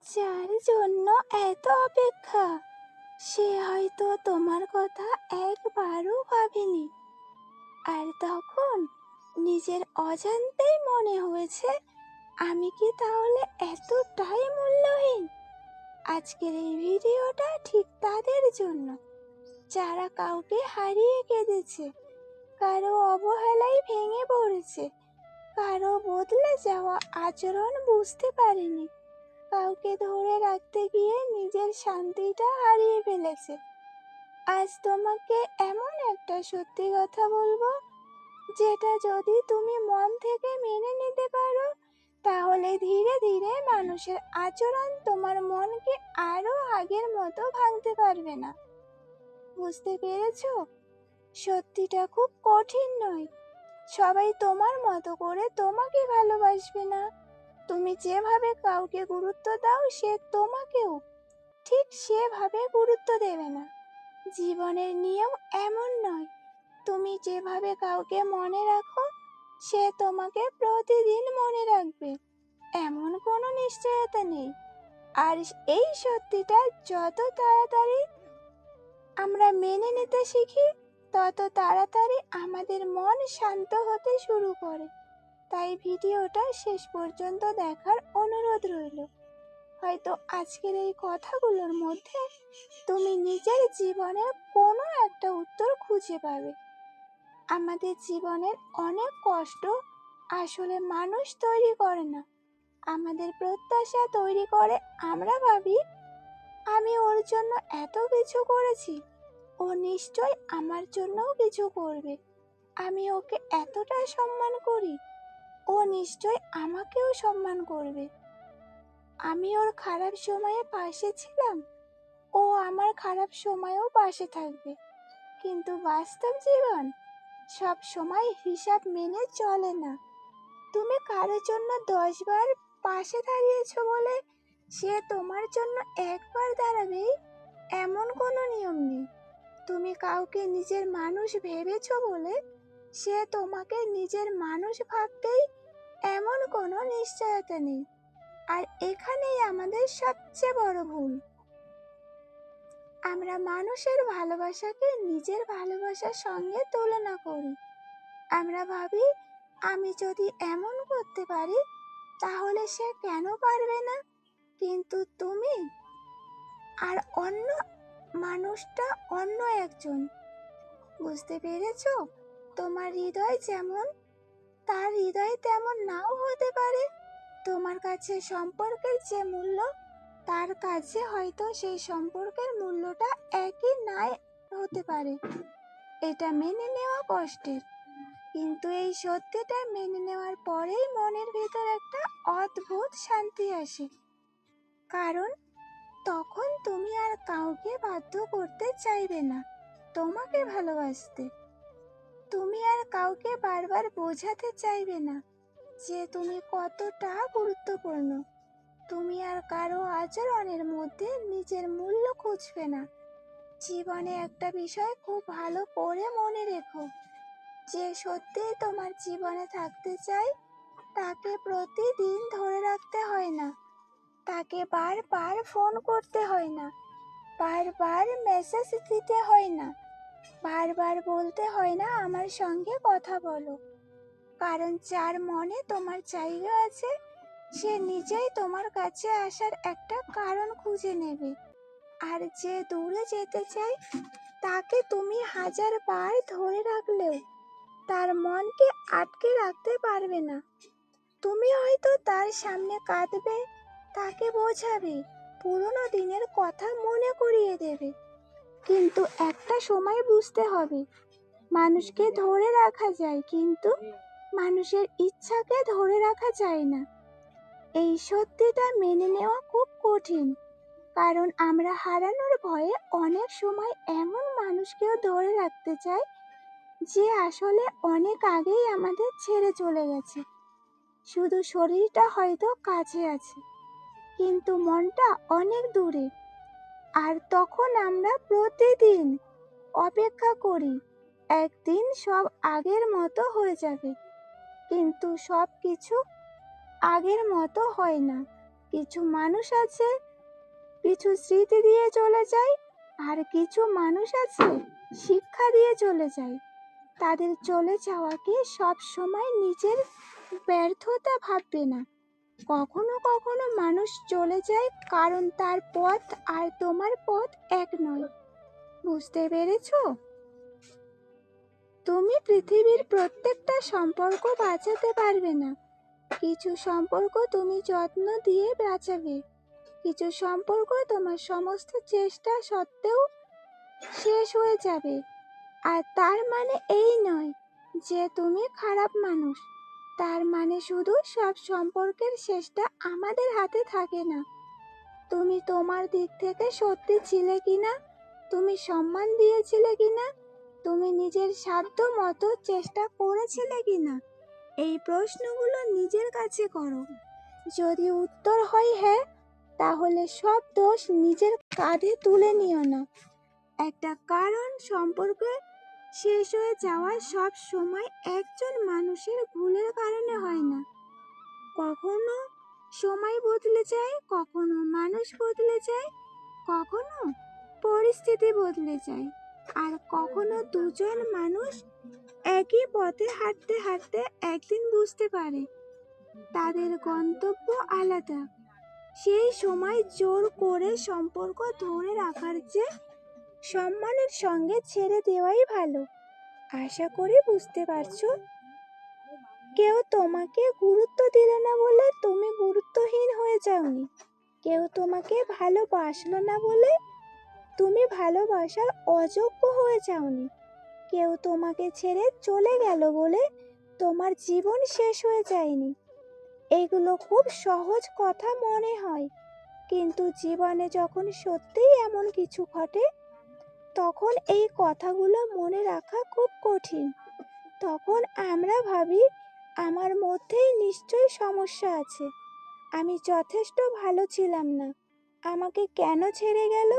যার জন্য এত অপেক্ষা, সে হয়তো তোমার কথা একবারও ভাবেনি। আর তখন নিজের অজান্তেই মনে হয়েছে, আমি কি তাহলে এতটাই মূল্যহীন? আজকের এই ভিডিওটা ঠিক তাদের জন্য, যারা কাউকে হারিয়ে কেঁদেছে, কারো অবহেলায় ভেঙে পড়েছে, কারো বদলে যাওয়া আচরণ বুঝতে পারেনি, কাউকে ধরে রাখতে গিয়ে নিজের শান্তিটা হারিয়ে ফেলেছে। আজ তোমাকে এমন একটা সত্যি কথা বলবো, যেটা যদি তুমি মন থেকে মেনে নিতে পারো, তাহলে ধীরে ধীরে মানুষের আচরণ তোমার মনকে আরো আগের মতো ভাঙতে পারবে না। বুঝতে পেরেছো? সত্যিটা খুব কঠিন নয়। সবাই তোমার মতো করে তোমাকে ভালোবাসবে না। তুমি যেভাবে কাউকে গুরুত্ব দাও, সে তোমাকেও ঠিক সেভাবে গুরুত্ব দেবে না। জীবনের নিয়ম এমন নয়, তুমি যেভাবে কাউকে মনে রাখো, সে তোমাকে প্রতিদিন মনে রাখবে, এমন কোনো নিশ্চয়তা নেই। আর এই সত্যিটা যত তাড়াতাড়ি আমরা মেনে নিতে শিখি, তত তাড়াতাড়ি আমাদের মন শান্ত হতে শুরু করে। তাই ভিডিওটা শেষ পর্যন্ত দেখার অনুরোধ রইল। হয়তো আজকের এই কথাগুলোর মধ্যে তুমি নিজের জীবনের কোনো একটা উত্তর খুঁজে পাবে। আমাদের জীবনের অনেক কষ্ট আসলে মানুষ তৈরি করে না, আমাদের প্রত্যাশা তৈরি করে। আমরা ভাবি, আমি ওর জন্য এত কিছু করেছি, ও নিশ্চয় আমার জন্যও কিছু করবে। আমি ওকে এতটা সম্মান করি, ও নিশ্চয় আমাকেও সম্মান করবে। আমি ওর খারাপ সময়ে পাশে ছিলাম, ও আমার খারাপ সময়েও পাশে থাকবে। কিন্তু বাস্তব জীবন সব সময় হিসাব মেনে চলে না। তুমি কারোর জন্য 10 বার পাশে দাঁড়িয়েছো বলে সে তোমার জন্য একবার দাঁড়াবে, এমন কোনো নিয়ম নেই। তুমি কাউকে নিজের মানুষ ভেবেছো বলে সে তোমাকে নিজের মানুষ ভাববেই, এমন কোনো নিশ্চয়তা নেই। আর এখানেই আমাদের সবচেয়ে বড় ভুল। আমরা মানুষের ভালোবাসাকে নিজের ভালোবাসার সঙ্গে তুলনা করি। আমরা ভাবি, আমি যদি এমন করতে পারি, তাহলে সে কেন পারবে না? কিন্তু তুমি আর অন্য মানুষটা অন্য একজন। বুঝতে পেরেছো? তোমার হৃদয় যেমন, তার হৃদয় তেমন নাও হতে পারে। তোমার কাছে সম্পর্কের যে মূল্য, তার কাছে হয়তো সেই সম্পর্কের মূল্যটা একই নাই হতে পারে। এটা মেনে নেওয়া কষ্টের, কিন্তু এই সত্যিটা মেনে নেওয়ার পরেই মনের ভেতর একটা অদ্ভুত শান্তি আসে। কারণ তখন তুমি আর কাউকে বাধ্য করতে চাইবে না তোমাকে ভালোবাসতে। তুমি আর কাউকে বারবার বোঝাতে চাইবে না যে তুমি কতটা গুরুত্বপূর্ণ। তুমি আর কারো আচরণের মধ্যে নিজের মূল্য খুঁজবে না। জীবনে একটা বিষয় খুব ভালো করে মনে রেখো, যে সত্যিই তোমার জীবনে থাকতে চাই, তাকে প্রতিদিন ধরে রাখতে হয় না, তাকে বারবার ফোন করতে হয় না, বারবার মেসেজ দিতে হয় না, বারবার বলতে হয় না আমার সঙ্গে কথা বলো। কারণ যার মনে তোমার জায়গা আছে, সে নিজেই তোমার কাছে আসার একটা কারণ খুঁজে নেবে। আর যে দূরে যেতে চায়, তাকে তুমি 1000 বার ধরে রাখলেও তার মনকে আটকে রাখতে পারবে না। তুমি হয়তো তার সামনে কাঁদবে, তাকে বোঝাবে, পুরনো দিনের কথা মনে করিয়ে দেবে, কিন্তু একটা সময় বুঝতে হবে, মানুষকে ধরে রাখা যায়, কিন্তু মানুষের ইচ্ছাকে ধরে রাখা যায় না। এই সত্যিটা মেনে নেওয়া খুব কঠিন, কারণ আমরা হারানোর ভয়ে অনেক সময় এমন মানুষকেও ধরে রাখতে চাই, যে আসলে অনেক আগেই আমাদের ছেড়ে চলে গেছে। শুধু শরীরটা হয়তো কাছে আছে, কিন্তু মনটা অনেক দূরে। আর তখন আমরা প্রতিদিন অপেক্ষা করি, একদিন সব আগের মতো হয়ে যাবে। কিন্তু সব কিছু আগের মতো হয় না। কিছু মানুষ আছে কিছু স্মৃতি দিয়ে চলে যায়, আর কিছু মানুষ আছে শিক্ষা দিয়ে চলে যায়। তাদের চলে যাওয়াকে সব সময় নিজের ব্যর্থতা ভাববে না। কখনো কখনো মানুষ চলে যায় কারণ তার পথ আর তোমার পথ এক নয়। বুঝতে পেরেছো? তুমি পৃথিবীর প্রত্যেকটা সম্পর্ক বাঁচাতে পারবে না। কিছু সম্পর্ক তুমি যত্ন দিয়ে বাঁচাবে, কিছু সম্পর্ক তোমার সমস্ত চেষ্টা সত্ত্বেও শেষ হয়ে যাবে। আর তার মানে এই নয় যে তুমি খারাপ মানুষ। তার মানে শুধু সব সম্পর্কের শেষটা আমাদের হাতে থাকে না। তুমি তোমার দিক থেকে সত্যি ছিলে কিনা, তুমি সম্মান দিয়েছিলে কিনা, তুমি নিজের সাধ্য মতো চেষ্টা করেছিলে কিনা, এই প্রশ্নগুলো নিজের কাছে করো। যদি উত্তর হয় হ্যাঁ, তাহলে সব দোষ নিজের কাঁধে তুলে নিও না। একটা কারণ সম্পর্কে শেষ হয়ে যাওয়া সব সময় একজন মানুষের ভুলের কারণে হয় না। কখনো সময় বদলে যায়, কখনো মানুষ বদলে যায়, কখনো পরিস্থিতি বদলে যায়, আর কখনো দুজন মানুষ একই পথে হাঁটতে হাঁটতে একদিন বুঝতে পারে তাদের গন্তব্য আলাদা। সেই সময় জোর করে সম্পর্ক ধরে রাখার চেয়ে সম্মানের সঙ্গে ছেড়ে দেওয়াই ভালো। আশা করি বুঝতে পারছো। কেউ তোমাকে গুরুত্ব দিল না বলে তুমি গুরুত্বহীন হয়ে যাওনি। কেউ তোমাকে ভালোবাসলো না বলে তুমি ভালোবাসার অযোগ্য হয়ে যাওনি। কেউ তোমাকে ছেড়ে চলে গেল বলে তোমার জীবন শেষ হয়ে যায়নি। এগুলো খুব সহজ কথা মনে হয়, কিন্তু জীবনে যখন সত্যিই এমন কিছু ঘটে তখন এই কথাগুলো মনে রাখা খুব কঠিন। তখন আমরা ভাবি আমার মধ্যেই নিশ্চয়ই সমস্যা আছে, আমি যথেষ্ট ভালো ছিলাম না, আমাকে কেন ছেড়ে গেল,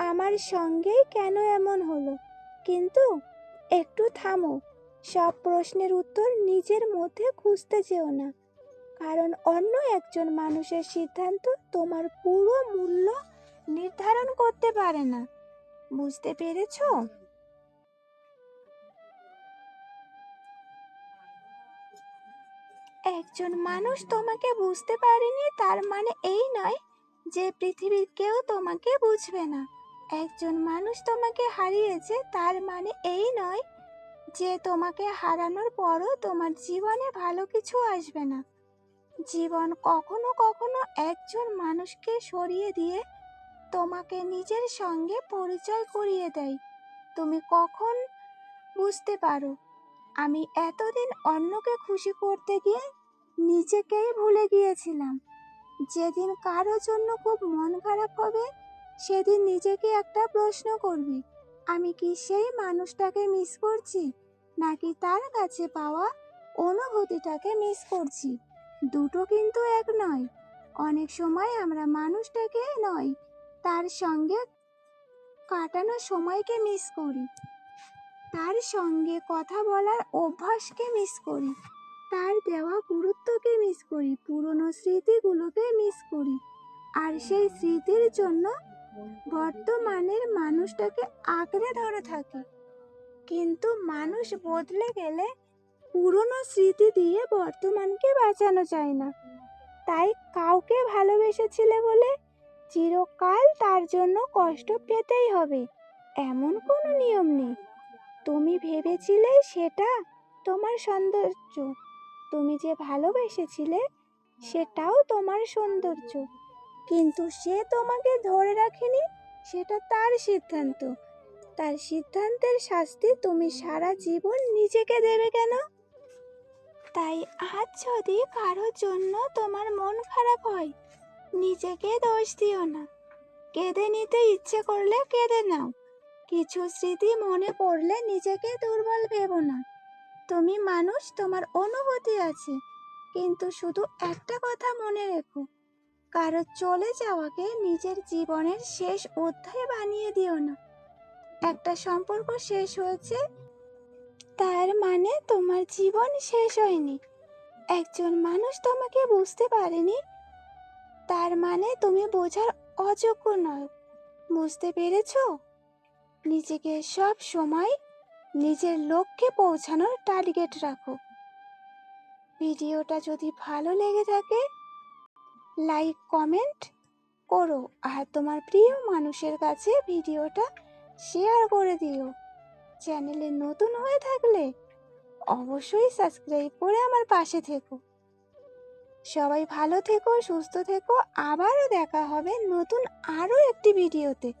আমার সঙ্গেই কেন এমন হলো। কিন্তু একটু থামো, সব প্রশ্নের উত্তর নিজের মধ্যে খুঁজতে যেও না, কারণ অন্য একজন মানুষের সিদ্ধান্ত তোমার পুরো মূল্য নির্ধারণ করতে পারে না। বুঝতে পেরেছো? একজন মানুষ তোমাকে বুঝতে পারেনি তার মানে এই নয় যে পৃথিবীর কেউ তোমাকে বুঝবে না। একজন মানুষ তোমাকে হারিয়েছে তার মানে এই নয় যে তোমাকে হারানোর পরও তোমার জীবনে ভালো কিছু আসবে না। জীবন কখনো কখনো একজন মানুষকে সরিয়ে দিয়ে তোমাকে নিজের সঙ্গে পরিচয় করিয়ে দেয়। তুমি কখন বুঝতে পারো আমি এতদিন অন্যকে খুশি করতে গিয়ে নিজেকেই ভুলে গিয়েছিলাম। যেদিন কারো জন্য খুব মন খারাপ হবে সেদিন নিজেকে একটা প্রশ্ন করবি, আমি কি সেই মানুষটাকে মিস করছি নাকি তার কাছে পাওয়া অনুভূতিটাকে মিস করছি। দুটো কিন্তু এক নয়। অনেক সময় আমরা মানুষটাকে নয়, তার সঙ্গে কাটানো সময়কে মিস করি, তার সঙ্গে কথা বলার অভ্যাসকে মিস করি, তার দেওয়া গুরুত্বকে মিস করি, পুরনো স্মৃতিগুলোকে মিস করি, আর সেই স্মৃতির জন্য বর্তমানের মানুষটাকে আঁকড়ে ধরে থাকি। কিন্তু মানুষ বদলে গেলে পুরনো স্মৃতি দিয়ে বর্তমানকে বাঁচানো যায় না। তাই কাউকে ভালোবেসেছিলে বলে চিরকাল তার জন্য কষ্ট পেতেই হবে এমন কোনো নিয়ম নেই। তুমি ভেবেছিলে সেটা তোমার সৌন্দর্য, তুমি যে ভালোবেসেছিলে সেটাও তোমার সৌন্দর্য, কিন্তু সে তোমাকে ধরে রাখেনি, সেটা তার সিদ্ধান্ত। তার সিদ্ধান্তের শাস্তি তুমি সারা জীবন নিজেকে দেবে কেন? তাই আজ যদি কারোর জন্য তোমার মন খারাপ হয় নিজেকে দোষ দিও না। কেঁদে নিতে ইচ্ছে করলে কেঁদে নাও, কিছু স্মৃতি মনে পড়লে নিজেকে দুর্বল ভেবো না। তুমি মানুষ, তোমার অনুভূতি আছে, কিন্তু শুধু একটা কথা মনে রেখো, কারো চলে যাওয়াকে নিজের জীবনের শেষ অধ্যায় বানিয়ে দিও না। একটা সম্পর্ক শেষ হয়েছে তার মানে তোমার জীবন শেষ হয়নি। একজন মানুষ তোমাকে বুঝতে পারেনি তার মানে তুমি বোঝার অযোগ্য নও। বুঝতে পেরেছো? নিজেকে সব সময় নিজের লক্ষ্যে পৌঁছানোর টার্গেট রাখো। ভিডিওটা যদি ভালো লেগে থাকে লাইক কমেন্ট করো, আর তোমার প্রিয় মানুষের কাছে ভিডিওটা শেয়ার করে দিও। চ্যানেলে নতুন হয়ে থাকলে অবশ্যই সাবস্ক্রাইব করে আমার পাশে থেকো। সবাই ভালো থেকো, সুস্থ থেকো। আবারও দেখা হবে নতুন আরো একটি ভিডিওতে।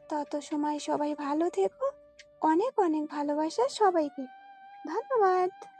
তত সময় সবাই ভালো থেকো। অনেক অনেক ভালোবাসা সবাইকে। ধন্যবাদ।